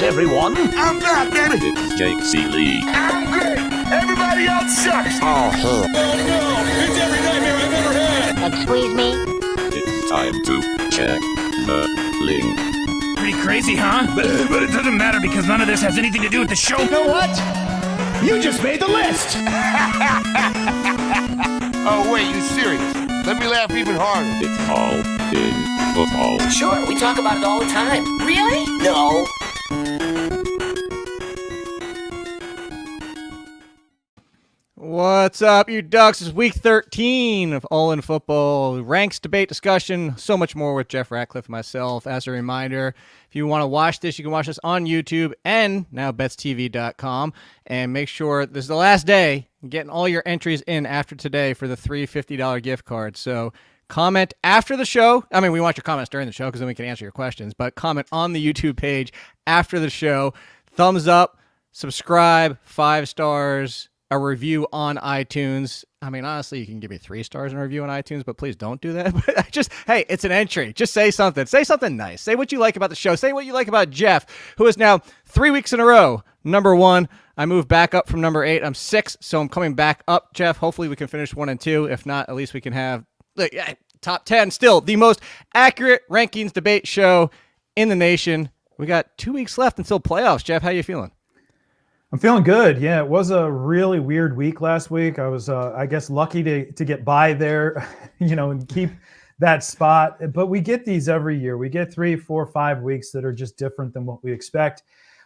everyone. I'm back, baby. It's Jake Ciely. I'm great. Everybody else sucks. Oh, no. It's every nightmare I've ever had. Excuse me? It's time to check the link. Pretty crazy, huh? But it doesn't matter because none of this has anything to do with the show. You know what? You just made the list. Oh, wait, you serious? Let me laugh even harder. It's all in football. Sure, we talk about it all the time. Really? No. What's up, you ducks? It's week 13 of All in Football. Ranks, debate, discussion, so much more with Jeff Ratcliffe and myself. As a reminder, if you want to watch this, you can watch this on YouTube and now BetsTV.com. And make sure this is the last day, getting all your entries in after today for the $350 gift card. So comment after the show. I mean, we want your comments during the show because then we can answer your questions. But comment on the YouTube page after the show. Thumbs up, subscribe, 5 stars. A review on iTunes. I mean, honestly, you can give me 3 stars in a review on iTunes, but please don't do that. But hey, it's an entry. Just say something. Say something nice. Say what you like about the show. Say what you like about Jeff, who is now 3 weeks in a row number 1. I moved back up from number 8. I'm 6, so I'm coming back up, Jeff. Hopefully we can finish 1 and 2. If not, at least we can have top 10. Still the most accurate rankings debate show in the nation. We got 2 weeks left until playoffs. Jeff, how you feeling? I'm feeling good. Yeah, it was a really weird week last week. I was, I guess, lucky to get by there, and keep that spot. But we get these every year. We get 3, 4, 5 weeks that are just different than what we expect.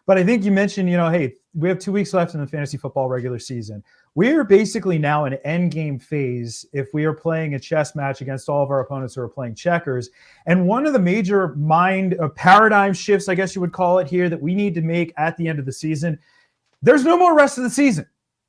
But I think you mentioned, hey, we have 2 weeks left in the fantasy football regular season. We are basically now in end game phase if we are playing a chess match against all of our opponents who are playing checkers. And one of the major paradigm shifts, I guess you would call it here, that we need to make at the end of the season. There's no more rest of the season.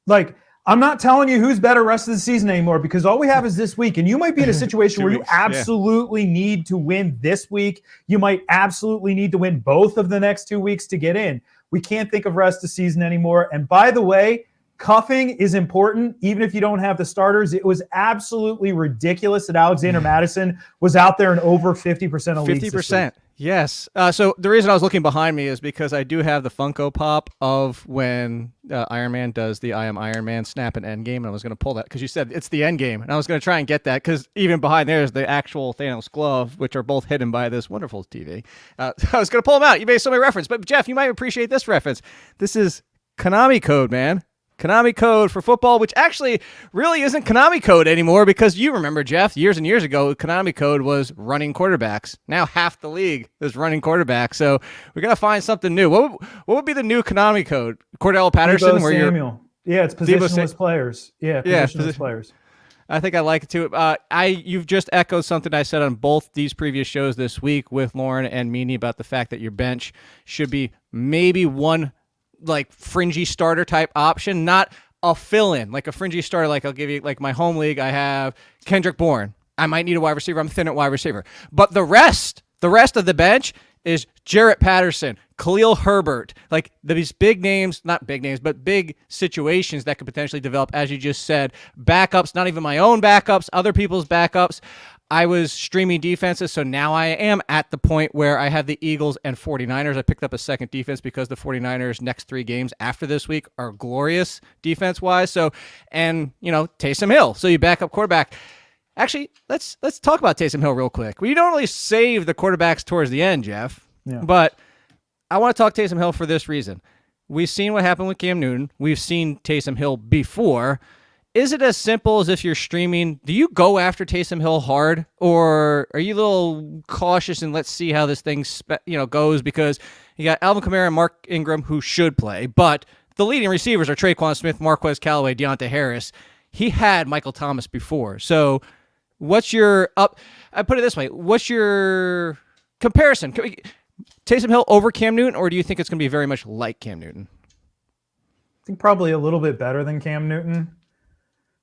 Like, I'm not telling you who's better rest of the season anymore because all we have is this week. And you might be in a situation where you absolutely need to win this week. You might absolutely need to win both of the next 2 weeks to get in. We can't think of rest of season anymore. And by the way, cuffing is important, even if you don't have the starters. It was absolutely ridiculous that Alexander Madison was out there in over 50% of leagues. 50%. Yes. So the reason I was looking behind me is because I do have the Funko Pop of when Iron Man does the I Am Iron Man snap and end game. And I was going to pull that because you said it's the end game. And I was going to try and get that because even behind there is the actual Thanos glove, which are both hidden by this wonderful TV. I was going to pull them out. You made so many references. But Jeff, you might appreciate this reference. This is Konami code, man. Konami code for football, which actually really isn't Konami code anymore because you remember, Jeff, years and years ago, Konami code was running quarterbacks. Now half the league is running quarterbacks. So we're going to find something new. What would be the new Konami code? Cordell Patterson? Debo Samuel. Yeah, it's positionless players. Yeah, positionless players. I think I like it too. You've just echoed something I said on both these previous shows this week with Lauren and Meany about the fact that your bench should be maybe one like fringy starter type option, not a fill-in, like a fringy starter. Like I'll give you, like my home league, I have Kendrick Bourne. I might need a wide receiver. I'm thin at wide receiver. But the rest of the bench is Jarrett Patterson, Khalil Herbert, like these big names, not big names, but big situations that could potentially develop, as you just said, backups, not even my own backups, other people's backups. I was streaming defenses, so now I am at the point where I have the Eagles and 49ers. I picked up a second defense because the 49ers' next 3 games after this week are glorious defense-wise. So, and, Taysom Hill. So you back up quarterback. Actually, let's talk about Taysom Hill real quick. We don't really save the quarterbacks towards the end, Jeff. Yeah. But I want to talk Taysom Hill for this reason. We've seen what happened with Cam Newton. We've seen Taysom Hill before. Is it as simple as if you're streaming? Do you go after Taysom Hill hard, or are you a little cautious and let's see how this thing goes? Because you got Alvin Kamara and Mark Ingram who should play, but the leading receivers are Traquan Smith, Marquez Callaway, Deontay Harris. He had Michael Thomas before. So what's your I put it this way. What's your comparison? Taysom Hill over Cam Newton, or do you think it's going to be very much like Cam Newton? I think probably a little bit better than Cam Newton,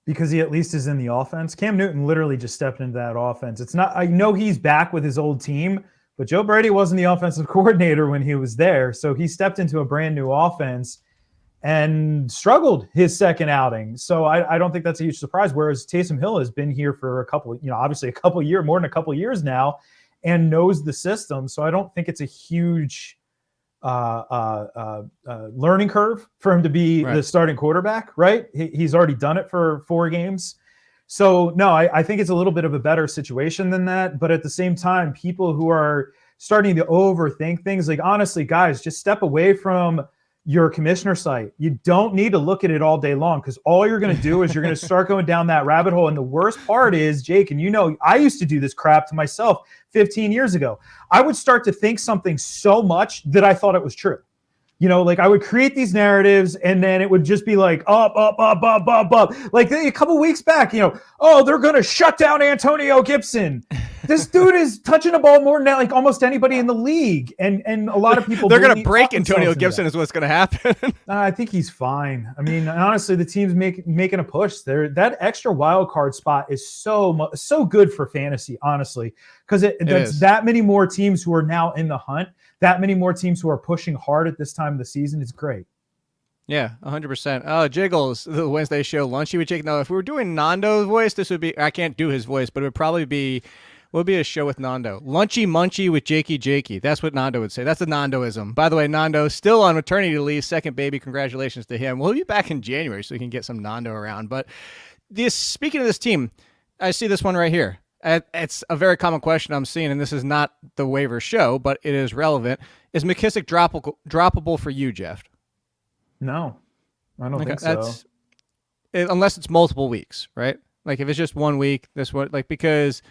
because he at least is in the offense. Cam Newton literally just stepped into that offense. It's not, I know he's back with his old team, but Joe Brady wasn't the offensive coordinator when he was there. So he stepped into a brand new offense and struggled his second outing. So I don't think that's a huge surprise. Whereas Taysom Hill has been here for obviously more than a couple of years now and knows the system. So I don't think it's a huge learning curve for him to be Right. the starting quarterback, right? He's already done it for 4 games. So, no, I think it's a little bit of a better situation than that. But at the same time, people who are starting to overthink things, like, honestly, guys, just step away from your commissioner site. You don't need to look at it all day long, because all you're going to do is you're going to start going down that rabbit hole. And the worst part is, Jake, and I used to do this crap to myself 15 years ago. I would start to think something so much that I thought it was true. Like I would create these narratives, and then it would just be like up. Like a couple weeks back, oh, they're going to shut down Antonio Gibson. This dude is touching the ball more than like almost anybody in the league. And a lot of people, they're going to break Antonio Gibson is what's going to happen. I think he's fine. I mean, honestly, the team's making a push there. That extra wild card spot is so good for fantasy, honestly, because that's that many more teams who are now in the hunt. That many more teams who are pushing hard at this time of the season. It's great. Yeah, 100%. Oh, Jiggles, the Wednesday show, Lunchy with Jake. Now, if we were doing Nando's voice, this would be, I can't do his voice, but it would probably be, would be a show with Nando. Lunchy Munchy with Jakey. That's what Nando would say. That's a Nandoism. By the way, Nando still on maternity leave, second baby. Congratulations to him. We'll be back in January so we can get some Nando around. But speaking of this team, I see this one right here. It's a very common question I'm seeing, and this is not the waiver show, but it is relevant. Is McKissick droppable for you, Jeff? No, I don't think so. Unless it's multiple weeks, right? Like if it's just 1 week, because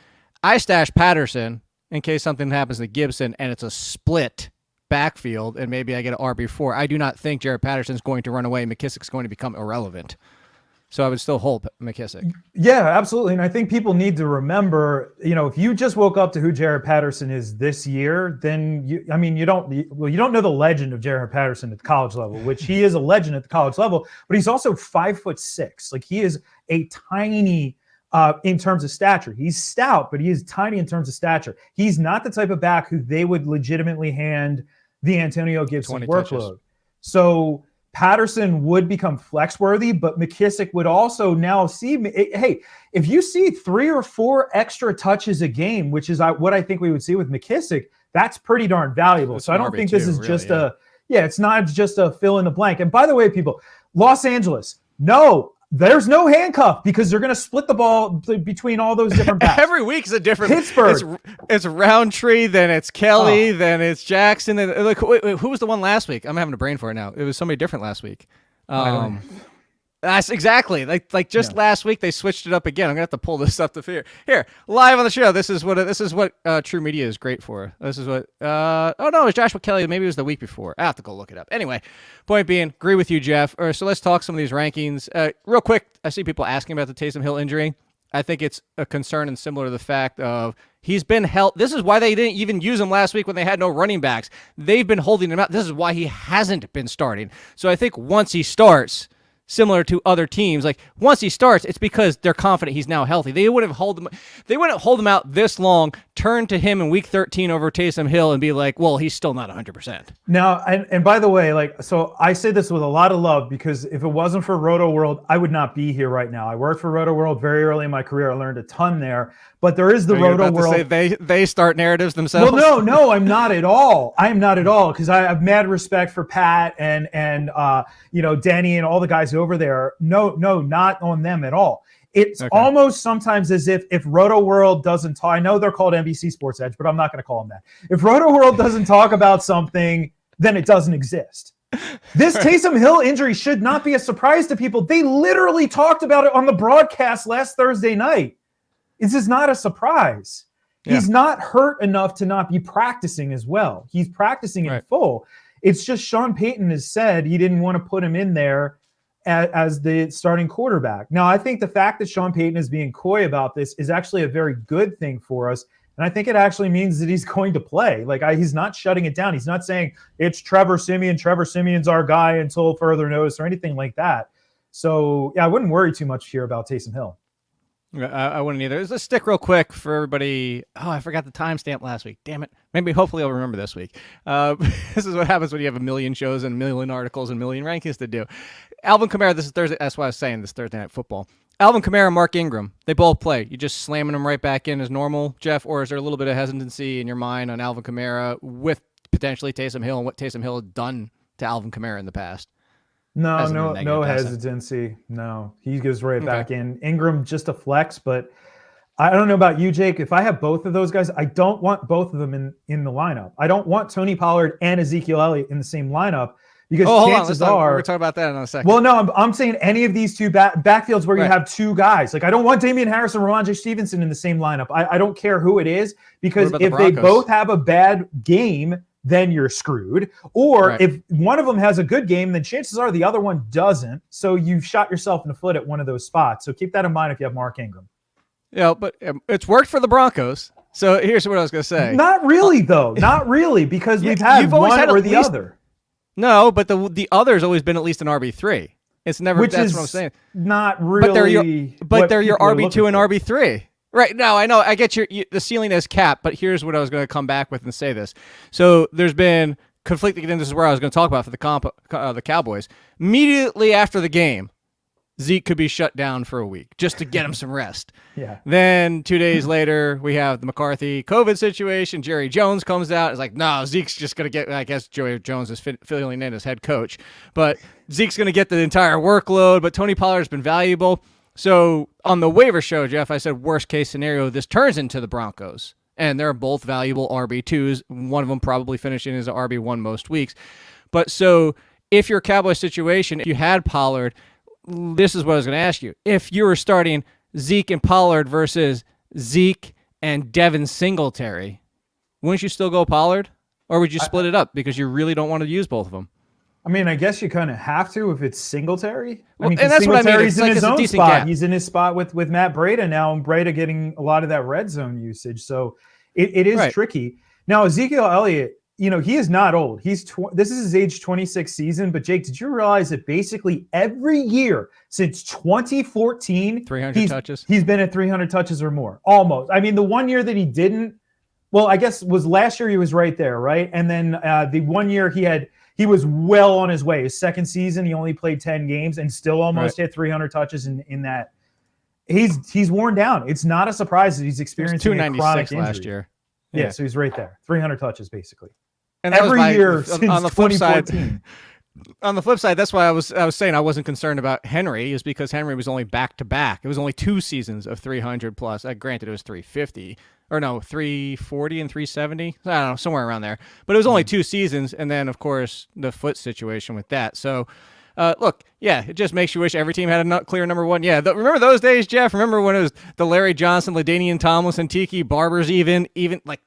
I stash Patterson in case something happens to Gibson and it's a split backfield and maybe I get an RB4. I do not think Jared Patterson's going to run away. McKissick's going to become irrelevant. So I would still hold McKissick. Yeah, absolutely. And I think people need to remember, if you just woke up to who Jared Patterson is this year, then you don't know the legend of Jared Patterson at the college level, which he is a legend at the college level, but he's also 5'6". Like he is a tiny in terms of stature. He's stout, but he is tiny in terms of stature. He's not the type of back who they would legitimately hand the Antonio Gibson workload. Touches. So Patterson would become flex worthy, but McKissick would also now see, hey, if you see 3 or 4 extra touches a game, which is what I think we would see with McKissick, that's pretty darn valuable. So I don't think this is just it's not just a fill in the blank. And by the way, people, Los Angeles, no, there's no handcuff because they're going to split the ball between all those different backs. Every week is a different. Pittsburgh. It's Roundtree, then it's Kelly, then it's Jackson. Then wait, who was the one last week? I'm having a brain for it now. It was somebody different last week. That's exactly like last week they switched it up again. I'm gonna have to pull this up to here live on the show. This is what True Media is great for. This is what it was Joshua Kelly. Maybe it was the week before. I have to go look it up. Anyway, point being, agree with you, Jeff. So let's talk some of these rankings real quick. I see people asking about the Taysom Hill injury. I think it's a concern and similar to the fact of he's been held. This is why they didn't even use him last week when they had no running backs. They've been holding him out. This is why he hasn't been starting. So I think once he starts, similar to other teams, like once he starts, it's because they're confident he's now healthy. They wouldn't hold him out this long, turn to him in week 13 over Taysom Hill and be like, well, he's still not 100%. Now, and by the way, so I say this with a lot of love because if it wasn't for Roto World, I would not be here right now. I worked for Roto World very early in my career. I learned a ton there, but there is the Roto World. They start narratives themselves. Well, no, I'm not at all. I am not at all because I have mad respect for Pat and Denny and all the guys over there. No, not on them at all. It's almost sometimes as if Roto World doesn't talk. I know they're called NBC Sports Edge, but I'm not going to call them that. If Roto World doesn't talk about something, then it doesn't exist. This Taysom Hill injury should not be a surprise to people. They literally talked about it on the broadcast last Thursday night. This is not a surprise. Yeah. He's not hurt enough to not be practicing as well. He's practicing in full. It's just Sean Payton has said he didn't want to put him in there as the starting quarterback. Now, I think the fact that Sean Payton is being coy about this is actually a very good thing for us. And I think it actually means that he's going to play. He's not shutting it down. He's not saying it's Trevor Siemian. Trevor Siemian's our guy until further notice or anything like that. So, yeah, I wouldn't worry too much here about Taysom Hill. I wouldn't either. Let's stick real quick for everybody. Oh, I forgot the timestamp last week. Damn it. Hopefully I'll remember this week. This is what happens when you have a million shows and a million articles and a million rankings to do. Alvin Kamara, this is Thursday. That's why I was saying this Thursday Night Football. Alvin Kamara, Mark Ingram, they both play. You just slamming them right back in as normal, Jeff, or is there a little bit of hesitancy in your mind on Alvin Kamara with potentially Taysom Hill and what Taysom Hill had done to Alvin Kamara in the past. No hesitancy. No, he goes right back in. Ingram just a flex, but I don't know about you, Jake. If I have both of those guys, I don't want both of them in the lineup. I don't want Tony Pollard and Ezekiel Elliott in the same lineup because chances are we're talking about that in a second. Well, no, I'm saying any of these two backfields where you have two guys. Like I don't want Damian Harris and Ramondre Stevenson in the same lineup. I don't care who it is because if they both have a bad game, then you're screwed. Or if one of them has a good game, then chances are the other one doesn't. So you've shot yourself in the foot at one of those spots. So keep that in mind if you have Mark Ingram. Yeah, but it's worked for the Broncos. So here's what I was going to say. Not really, though. Not really, because we've had one or the other. No, but the other's always been at least an RB3. It's never. That's what I'm saying. Not really. But they're your RB2 and RB3. Right. No, I know. I get the ceiling is capped, but here's what I was going to come back with and say this. So there's been conflicting, and this is where I was going to talk about for the Cowboys. Immediately after the game, Zeke could be shut down for a week just to get him some rest. Yeah. Then 2 days later, we have the McCarthy COVID situation. Jerry Jones comes out. It's like, no, Zeke's just going to get, I guess Jerry Jones is filling in as head coach, but Zeke's going to get the entire workload, but Tony Pollard's been valuable. So on the waiver show, Jeff, I said worst case scenario, this turns into the Broncos. And they're both valuable RB2s. One of them probably finishing as an RB1 most weeks. But so if your Cowboys situation, if you had Pollard, this is what I was going to ask you. If you were starting Zeke and Pollard versus Zeke and Devin Singletary, wouldn't you still go Pollard? Or would you split it up because you really don't want to use both of them? I mean, I guess you kind of have to if it's Singletary. Well, and that's what I mean. He's in his own spot. Gap. He's in his spot with Matt Breida now, and Breida getting a lot of that red zone usage. So it is tricky. Now, Ezekiel Elliott, he is not old. This is his age 26 season. But Jake, did you realize that basically every year since 2014, 300 touches? He's been at 300 touches or more, almost. I mean, the one year that he didn't, well, I guess was last year he was right there, right? And then the 1 year he was well on his way. His second season, he only played 10 games and still almost hit 300 touches in that. He's worn down. It's not a surprise that he's experiencing a chronic injury. Last year. Yeah, so he's right there. 300 touches, basically. And every year since on the flip 2014. On the flip side, that's why I was saying I wasn't concerned about Henry, is because Henry was only back-to-back. It was only 2 seasons of 300-plus. Granted, it was 350. Or no, 340 and 370. I don't know, somewhere around there. But it was only 2 seasons, and then, of course, the foot situation with that. So, look, yeah, it just makes you wish every team had a clear number one. Yeah, remember those days, Jeff? Remember when it was the Larry Johnson, LaDainian Tomlinson, Tiki, Barbers even like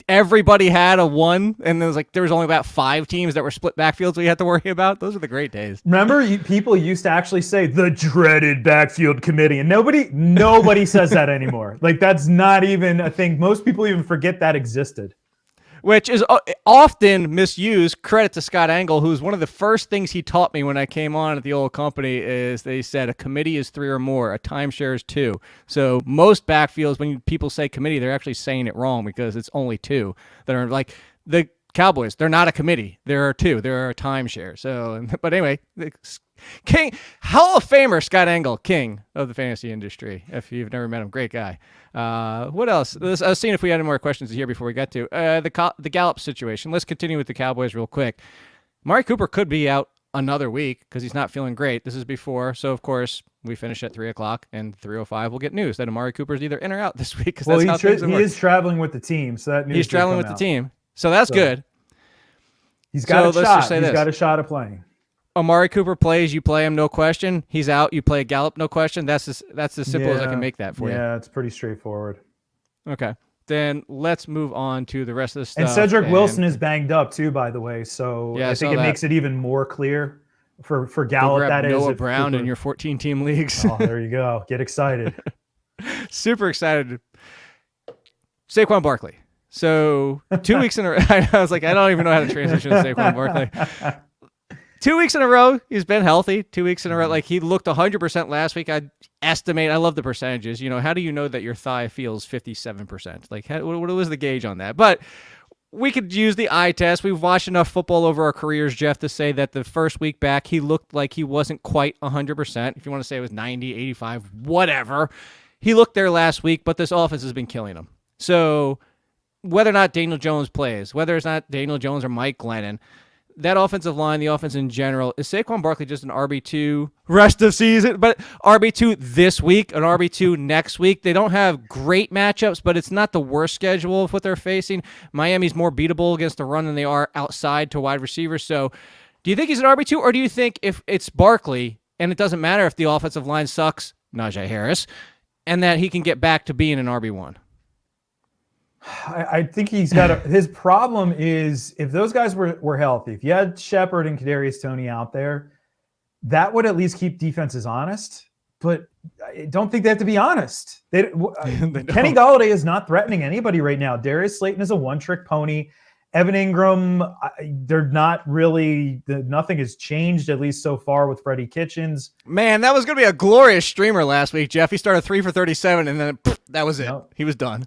everybody had a one, and there was only about 5 teams that were split backfields we had to worry about. Those were the great days. Remember, people used to actually say the dreaded backfield committee, and nobody says that anymore. Like, that's not even a thing. Most people even forget that existed. Which is often misused. Credit to Scott Angle, who's one of the first things he taught me when I came on at the old company is they said a committee is 3 or more, a timeshare is 2. So most backfields, when people say committee, they're actually saying it wrong because it's only 2 that are like the Cowboys. They're not a committee. There are 2. There are a timeshare. So, but anyway, King, Hall of Famer Scott Angle, king of the fantasy industry. If you've never met him, great guy. What else? I was seeing if we had any more questions here before we got to the Gallup situation. Let's continue with the Cowboys real quick. Amari Cooper could be out another week because he's not feeling great. This is before, so of course we finish at 3:00 and 3:05. We'll get news that Amari Cooper is either in or out this week because that's how things work. He is traveling with the team, so that news he's traveling with the team, so that's good. He's got a shot. He's got a shot of playing. Amari Cooper plays, you play him, no question. He's out, you play Gallup, no question. That's as simple as I can make that for you. Yeah, it's pretty straightforward. Okay. Then let's move on to the rest of the stuff. And Cedric Wilson is banged up too, by the way. So yeah, I think it makes it even more clear for Gallup. That Noah is Brown Cooper in your 14-team leagues. Oh, there you go. Get excited. Super excited. Saquon Barkley. So 2 weeks in a row, I was like, I don't even know how to transition to Saquon Barkley. 2 weeks in a row, he's been healthy. 2 weeks in a row, like he looked 100% last week. I love the percentages. How do you know that your thigh feels 57%? Like, what was the gauge on that? But we could use the eye test. We've watched enough football over our careers, Jeff, to say that the first week back, he looked like he wasn't quite 100%. If you want to say it was 90, 85, whatever. He looked there last week, but this offense has been killing him. So whether or not Daniel Jones plays, whether it's not Daniel Jones or Mike Glennon, that offensive line, the offense in general, is Saquon Barkley just an RB2 rest of season, but RB2 this week, an RB2 next week? They don't have great matchups, but it's not the worst schedule of what they're facing. Miami's more beatable against the run than they are outside to wide receivers. So do you think he's an RB2, or do you think if it's Barkley, and it doesn't matter if the offensive line sucks, Najee Harris, and that he can get back to being an RB1? I think he's got his problem is if those guys were healthy, if you had Shepard and Kadarius Toney out there, that would at least keep defenses honest. But I don't think they have to be honest. Kenny Golladay is not threatening anybody right now. Darius Slayton is a one-trick pony. Evan Ingram, they're not really nothing has changed, at least so far, with Freddie Kitchens. Man, that was going to be a glorious streamer last week, Jeff. He started 3 for 37, and then that was it. No. He was done.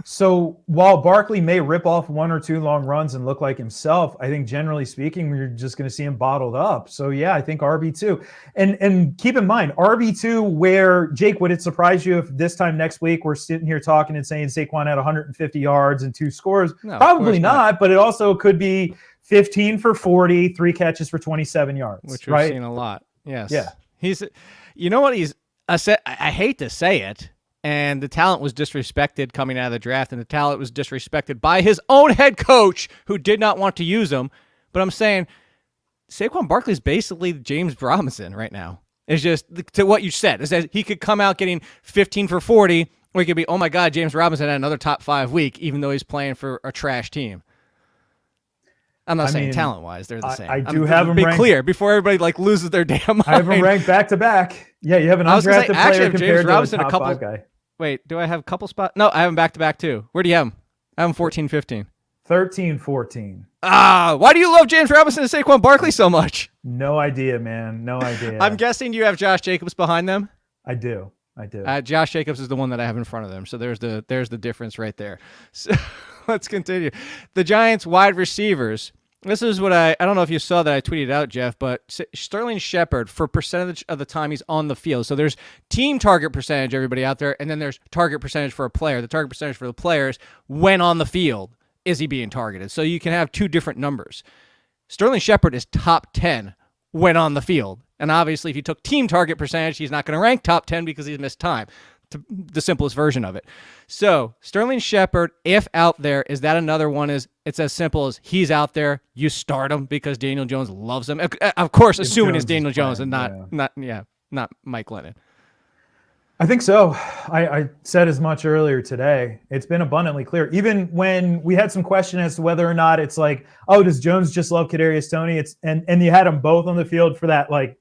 So while Barkley may rip off 1 or 2 long runs and look like himself, I think generally speaking, you're just going to see him bottled up. So yeah, I think RB2. And keep in mind, RB2 where, Jake, would it surprise you if this time next week we're sitting here talking and saying Saquon had 150 yards and 2 scores? No, probably not, but it also could be 15 for 40, 3 catches for 27 yards. Which we've seen a lot. Yes. Yeah. You know what I hate to say it, and the talent was disrespected coming out of the draft, and the talent was disrespected by his own head coach who did not want to use him. But I'm saying Saquon Barkley is basically James Robinson right now. It's just to what you said. Is that he could come out getting 15 for 40, or he could be, oh my God, James Robinson had another top 5 week, even though he's playing for a trash team. I'm not saying talent-wise they're the same. I do have him ranked. Be clear before everybody loses their damn mind. I have him ranked back-to-back. Yeah, you have an undrafted player compared to a top 5 guy. Wait, do I have a couple spots? No, I have him back-to-back too. Where do you have him? I have him 14-15. 13-14. Why do you love James Robinson and Saquon Barkley so much? No idea, man. No idea. I'm guessing you have Josh Jacobs behind them? I do. Josh Jacobs is the one that I have in front of them, so there's the difference right there. So let's continue. The Giants wide receivers. This is what I don't know if you saw that I tweeted out, Jeff, but Sterling Shepard, for percentage of the time he's on the field. So there's team target percentage, everybody out there, and then there's target percentage for a player. The target percentage for the players when on the field, is he being targeted? So you can have 2 different numbers. Sterling Shepard is top 10 when on the field. And obviously, if you took team target percentage, he's not going to rank top 10 because he's missed time. The simplest version of it. So Sterling Shepard, if out there, is that another one? It's as simple as he's out there, you start him because Daniel Jones loves him. Of course, assuming it's Daniel Jones and not Mike Glennon. I think so. I said as much earlier today. It's been abundantly clear. Even when we had some question as to whether or not it's like, oh, does Jones just love Kadarius Toney? And you had them both on the field for that like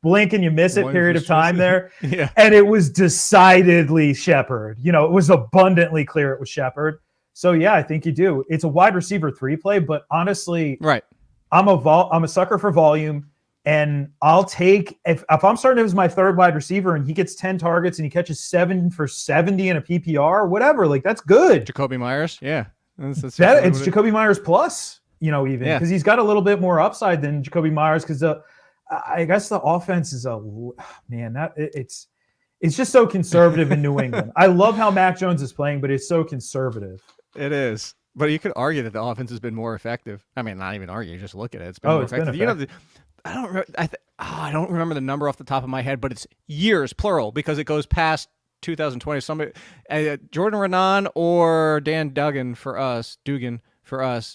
blink and you miss it period of time there. Yeah. And it was decidedly Shepard. It was abundantly clear it was Shepard. So yeah, I think you do. It's a wide receiver 3 play, but honestly, right. I'm a sucker for volume, and I'll take if I'm starting as my 3rd wide receiver and he gets 10 targets and he catches 7 for 70 in a PPR, whatever, like that's good. Jacoby Myers, yeah. It's Jacoby Myers plus, even because he's got a little bit more upside than Jacoby Myers because I guess the offense is it's just so conservative in New England. I love how Mac Jones is playing, but it's so conservative. It is. But you could argue that the offense has been more effective. I mean, not even argue, just look at it. It's been more effective. I don't remember the number off the top of my head, but it's years, plural, because it goes past 2020. Somebody, Jordan Renan or Dan Dugan for us,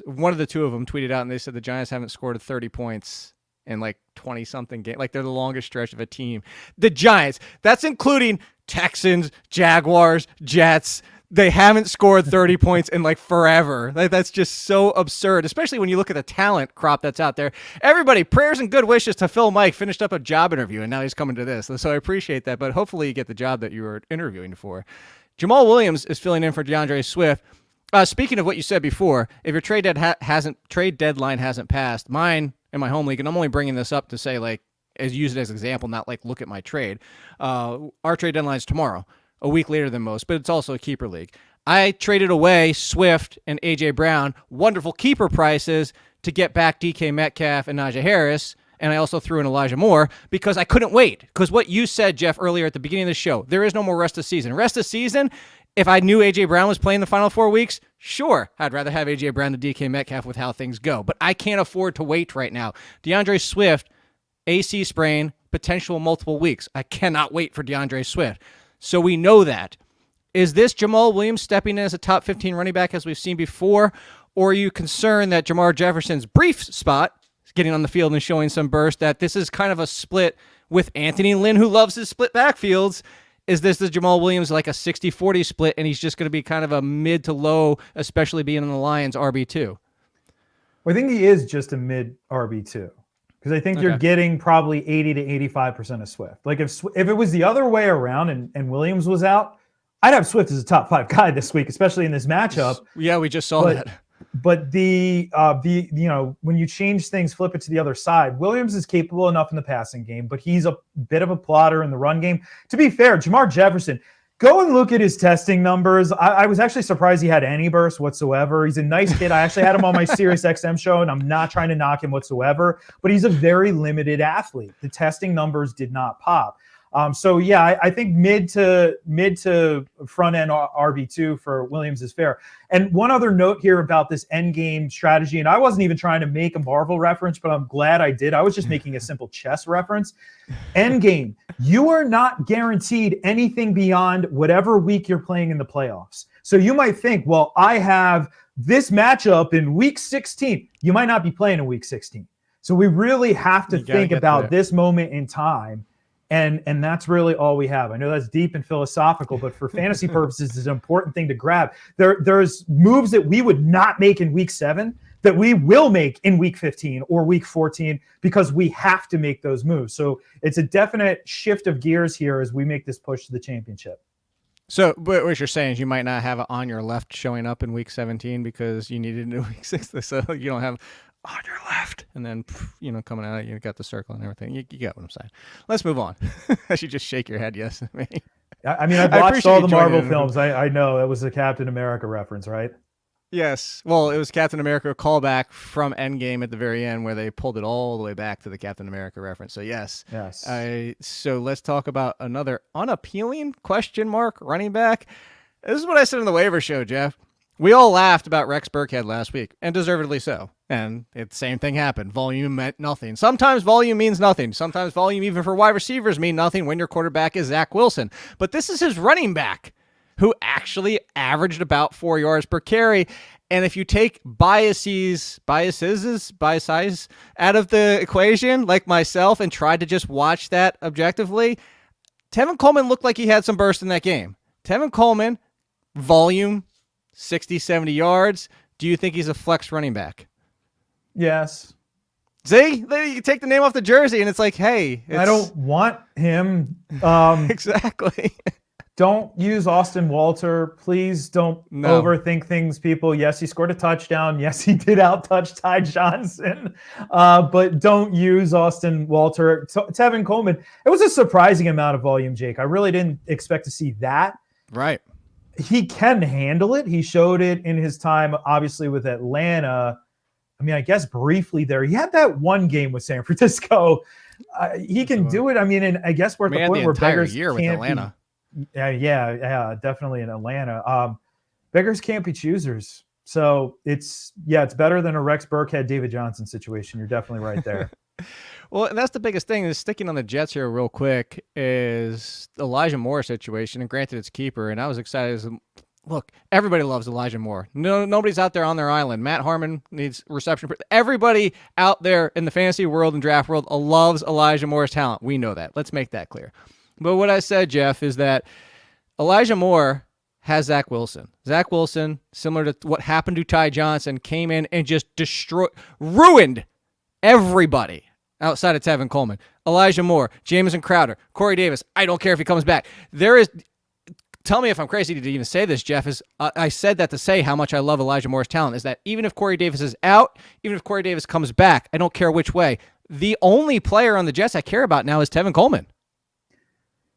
one of the 2 of them tweeted out, and they said the Giants haven't scored 30 points in like 20-something game. Like they're the longest stretch of a team. The Giants, that's including Texans, Jaguars, Jets. They haven't scored 30 points in like forever. That's just so absurd, especially when you look at the talent crop that's out there. Everybody, prayers and good wishes to Phil Mike. Finished up a job interview, and now he's coming to this. So I appreciate that, but hopefully you get the job that you were interviewing for. Jamal Williams is filling in for Deandre Swift. Speaking of what you said before, if your trade deadline hasn't passed, mine in my home league, and I'm only bringing this up to say, like, use it as an example, not like look at my trade. Our trade deadline is tomorrow, a week later than most, but it's also a keeper league. I traded away Swift and A.J. Brown, wonderful keeper prices, to get back DK Metcalf and Najee Harris, and I also threw in Elijah Moore because I couldn't wait. Because what you said, Jeff, earlier at the beginning of the show, there is no more rest of season. Rest of season, if I knew A.J. Brown was playing the final 4 weeks, Sure, I'd rather have A.J. Brown than DK Metcalf with how things go, but I can't afford to wait right now. Deandre Swift, AC sprain, potential multiple weeks. I cannot wait for Deandre Swift. So we know that. Is this Jamal Williams stepping in as a top 15 running back as we've seen before, or are you concerned that Jamar Jefferson's brief spot, getting on the field and showing some burst, that this is kind of a split with Anthony Lynn, who loves his split backfields? Is this the Jamal Williams like a 60-40 split, and he's just going to be kind of a mid to low, especially being in the Lions, RB2? Well, I think he is just a mid RB2 because I think you're getting probably 80 to 85% of Swift. Like if it was the other way around and Williams was out, I'd have Swift as a top 5 guy this week, especially in this matchup. Yeah, we just saw that. But the when you change things, flip it to the other side, Williams is capable enough in the passing game, but he's a bit of a plotter in the run game. To be fair, Jamar Jefferson, go and look at his testing numbers. I was actually surprised he had any burst whatsoever. He's a nice kid. I actually had him on my Sirius XM show, and I'm not trying to knock him whatsoever, but he's a very limited athlete. The testing numbers did not pop. So yeah, I think mid to front end RB2 for Williams is fair. And one other note here about this end game strategy, and I wasn't even trying to make a Marvel reference, but I'm glad I did. I was just making a simple chess reference. End game, you are not guaranteed anything beyond whatever week you're playing in the playoffs. So you might think, well, I have this matchup in week 16. You might not be playing in week 16. So we really have to think about this moment in time. And that's really all we have. I know that's deep and philosophical, but for fantasy purposes, it's an important thing to grab. There's moves that we would not make in week 7 that we will make in week 15 or week 14 because we have to make those moves. So it's a definite shift of gears here as we make this push to the championship. So but what you're saying is you might not have it on your left showing up in week 17 because you needed it in week 6. So you don't have on your left, and then, coming out, you got the circle and everything. You get what I'm saying. Let's move on. I should just shake your head yes to me. I mean, I've watched all the Marvel films. I know that was a Captain America reference, right? Yes. Well, it was Captain America callback from Endgame at the very end where they pulled it all the way back to the Captain America reference. So, yes. So let's talk about another unappealing question mark running back. This is what I said in the waiver show, Jeff. We all laughed about Rex Burkhead last week, and deservedly so. And the same thing happened. Volume meant nothing. Sometimes volume means nothing. Sometimes volume, even for wide receivers, mean nothing when your quarterback is Zach Wilson. But this is his running back, who actually averaged about 4 yards per carry. And if you take biases out of the equation, like myself, and tried to just watch that objectively, Tevin Coleman looked like he had some burst in that game. Tevin Coleman, volume, 60, 70 yards. Do you think he's a flex running back? Yes. See, you take the name off the jersey and it's like, hey. I don't want him. Exactly. Don't use Austin Walter. Please don't overthink things, people. Yes, he scored a touchdown. Yes, he did out-touch Ty Johnson. But don't use Austin Walter. Tevin Coleman, it was a surprising amount of volume, Jake. I really didn't expect to see that. Right. He can handle it. He showed it in his time, obviously, with Atlanta. I mean, I guess briefly there. He had that one game with San Francisco. He can do it. I mean, and I guess we're at the point where beggars year with Atlanta. Yeah, definitely in Atlanta. Beggars can't be choosers. So it's better than a Rex Burkhead, David Johnson situation. You're definitely right there. Well, and that's the biggest thing is sticking on the Jets here real quick is Elijah Moore situation. And granted, it's keeper. And I was excited. Look, everybody loves Elijah Moore. No, nobody's out there on their island. Matt Harmon needs reception. Everybody out there in the fantasy world and draft world loves Elijah Moore's talent. We know that. Let's make that clear. But what I said, Jeff, is that Elijah Moore has Zach Wilson. Zach Wilson, similar to what happened to Ty Johnson, came in and just ruined everybody outside of Tevin Coleman. Elijah Moore, Jamison Crowder, Corey Davis. I don't care if he comes back. Tell me if I'm crazy to even say this, Jeff, I said that to say how much I love Elijah Moore's talent, is that even if Corey Davis is out, even if Corey Davis comes back, I don't care which way. The only player on the Jets I care about now is Tevin Coleman.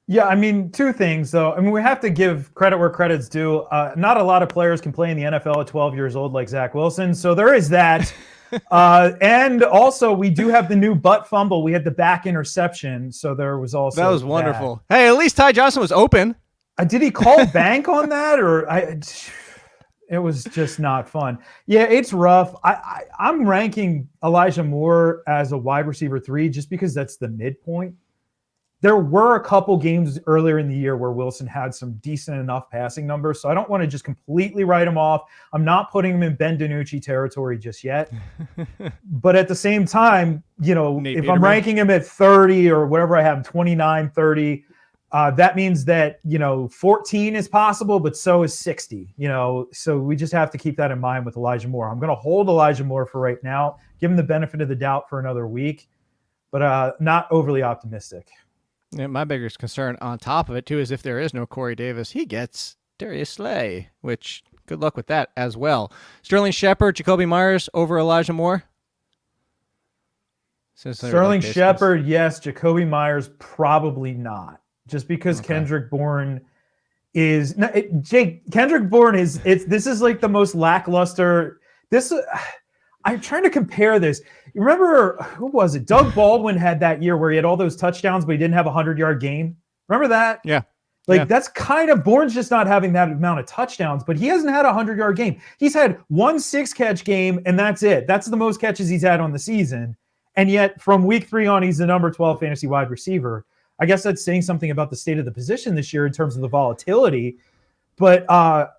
Yeah, I mean, two things, though. I mean, we have to give credit where credit's due. Not a lot of players can play in the NFL at 12 years old like Zach Wilson, so there is that. And also, we do have the new butt fumble. We had the back interception, so there was also that was wonderful. Hey, at least Ty Johnson was open. Did he call bank on that, or It was just not fun. Yeah, it's rough. I'm ranking Elijah Moore as a wide receiver 3 just because that's the midpoint. There were a couple games earlier in the year where Wilson had some decent enough passing numbers, so I don't want to just completely write him off. I'm not putting him in Ben DiNucci territory just yet. But at the same time, if Peterman. I'm ranking him at 30 or whatever I have, 29, 30, that means that, 14 is possible, but so is 60, so we just have to keep that in mind with Elijah Moore. I'm going to hold Elijah Moore for right now, give him the benefit of the doubt for another week, but not overly optimistic. Yeah, my biggest concern on top of it, too, is if there is no Corey Davis, he gets Darius Slay, which good luck with that as well. Sterling Shepard, Jacoby Myers over Elijah Moore? Sterling Shepard, yes. Jacoby Myers, probably not. Just because Kendrick Bourne is Kendrick Bourne is this is like the most lackluster. I'm trying to compare this. You remember, who was it? Doug Baldwin had that year where he had all those touchdowns, but he didn't have a 100-yard game. Remember that? Yeah. That's kind of Bourne's just not having that amount of touchdowns, but he hasn't had a 100-yard game. He's had 1 6-catch game, and that's it. That's the most catches he's had on the season. And yet, from week 3 on, he's the number 12 fantasy wide receiver. I guess that's saying something about the state of the position this year in terms of the volatility. But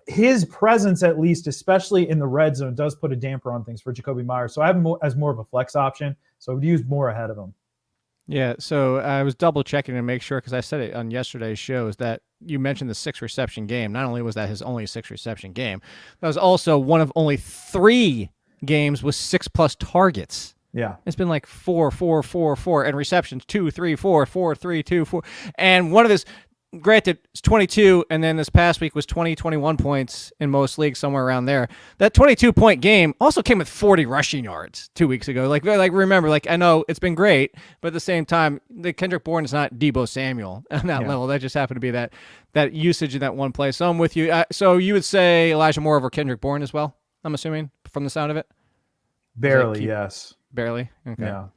his presence, at least, especially in the red zone, does put a damper on things for Jacoby Myers. So I have him as more of a flex option. So I would use Moore ahead of him. Yeah, so I was double checking to make sure, because I said it on yesterday's show, is that you mentioned the 6-reception game. Not only was that his only 6-reception game, that was also one of only 3 games with 6+ targets. Yeah. It's been like 4, 4, 4, 4, and receptions 2, 3, 4, 4, 3, 2, 4. And one of his, granted, it's 22, and then this past week was 21 points in most leagues, somewhere around there. That 22-point game also came with 40 rushing yards 2 weeks ago. Remember, I know it's been great, but at the same time, the Kendrick Bourne is not Deebo Samuel on that level. That just happened to be that usage in that one play. So I'm with you. So you would say Elijah Moore over Kendrick Bourne as well, I'm assuming, from the sound of it? Barely, yes. Barely? Okay. Yeah.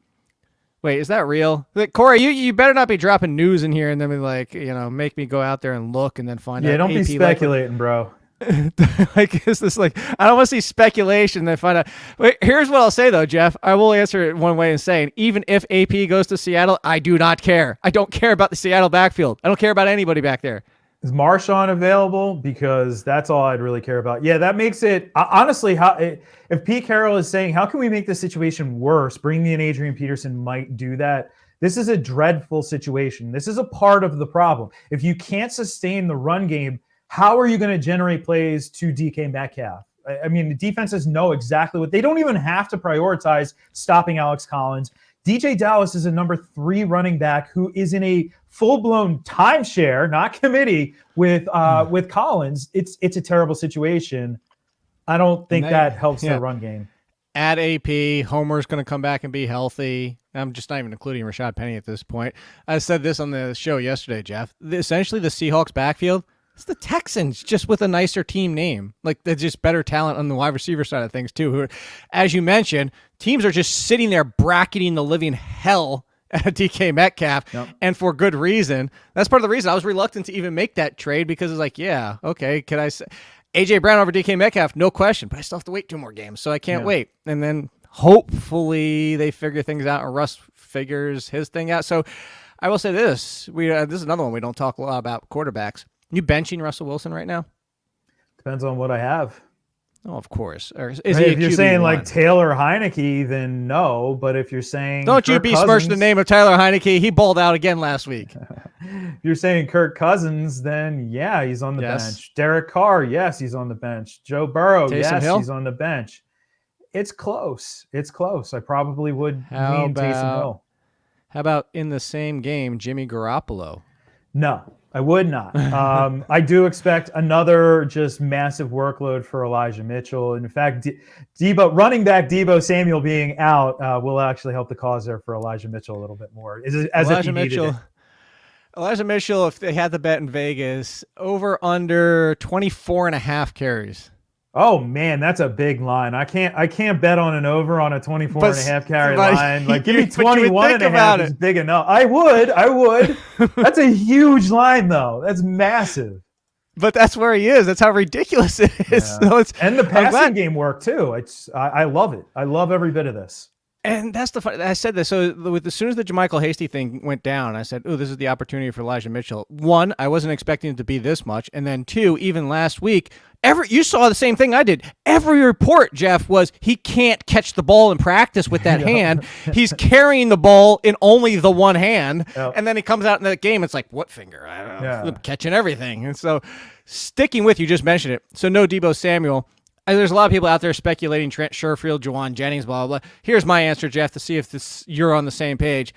Wait, is that real? Corey, you better not be dropping news in here and then be make me go out there and look and then find out. Yeah, don't be speculating, bro. Is this I don't want to see speculation and then find out. Wait, here's what I'll say, though, Jeff. I will answer it one way in saying, even if AP goes to Seattle, I do not care. I don't care about the Seattle backfield. I don't care about anybody back there. Is Marshawn available? Because that's all I'd really care about. Yeah, that makes it honestly. If Pete Carroll is saying, "How can we make this situation worse?" Bringing in Adrian Peterson might do that. This is a dreadful situation. This is a part of the problem. If you can't sustain the run game, how are you going to generate plays to DK Metcalf? I mean, the defenses know exactly what they don't even have to prioritize stopping Alex Collins. DJ Dallas is a number 3 running back who is in a full-blown timeshare, not committee, with Collins. It's a terrible situation. I don't think that helps the run game. Add AP, Homer's going to come back and be healthy. I'm just not even including Rashad Penny at this point. I said this on the show yesterday, Jeff. Essentially, the Seahawks backfield, it's the Texans, just with a nicer team name. They're just better talent on the wide receiver side of things, too. Who, as you mentioned, teams are just sitting there bracketing the living hell out of DK Metcalf, and for good reason. That's part of the reason I was reluctant to even make that trade, because it's yeah, okay, can I say AJ Brown over DK Metcalf? No question, but I still have to wait 2 more games, so I can't wait. And then hopefully they figure things out, and Russ figures his thing out. So I will say this. This is another one we don't talk a lot about, quarterbacks. You benching Russell Wilson right now? Depends on what I have. Oh, of course. Or is if you're saying like Taylor Heineke, then no. But if you're saying don't you besmirch the name of Tyler Heineke? He balled out again last week. If you're saying Kirk Cousins, then yeah, he's on the bench. Derek Carr, yes, he's on the bench. Joe Burrow, Taysom Hill? He's on the bench. It's close. It's close. I probably would lean Taysom Hill. How about in the same game, Jimmy Garoppolo? No. I would not. I do expect another just massive workload for Elijah Mitchell. In fact, running back Deebo Samuel being out will actually help the cause there for Elijah Mitchell a little bit more. Elijah Mitchell, if they had the bet in Vegas, over under 24.5 carries. Oh man, that's a big line. I can't bet on an over on a 24.5 carry line. Give me 21.5 is big enough. I would. That's a huge line though. That's massive. but that's where he is. That's how ridiculous it is. Yeah. So and the passing game work too. I love it. I love every bit of this. And that's the fun. I said this. So as soon as the JaMychal Hasty thing went down, I said, "Oh, this is the opportunity for Elijah Mitchell." One, I wasn't expecting it to be this much, and then two, even last week, you saw the same thing I did. Every report, Jeff, was he can't catch the ball in practice with that hand. He's carrying the ball in only the one hand, and then he comes out in that game. It's like, what finger? I don't know. I'm catching everything. And so, sticking with you, just mentioned it. So no Deebo Samuel. There's a lot of people out there speculating Trent Sherfield, Juwan Jennings, blah, blah, blah. Here's my answer, Jeff, to see if you're on the same page.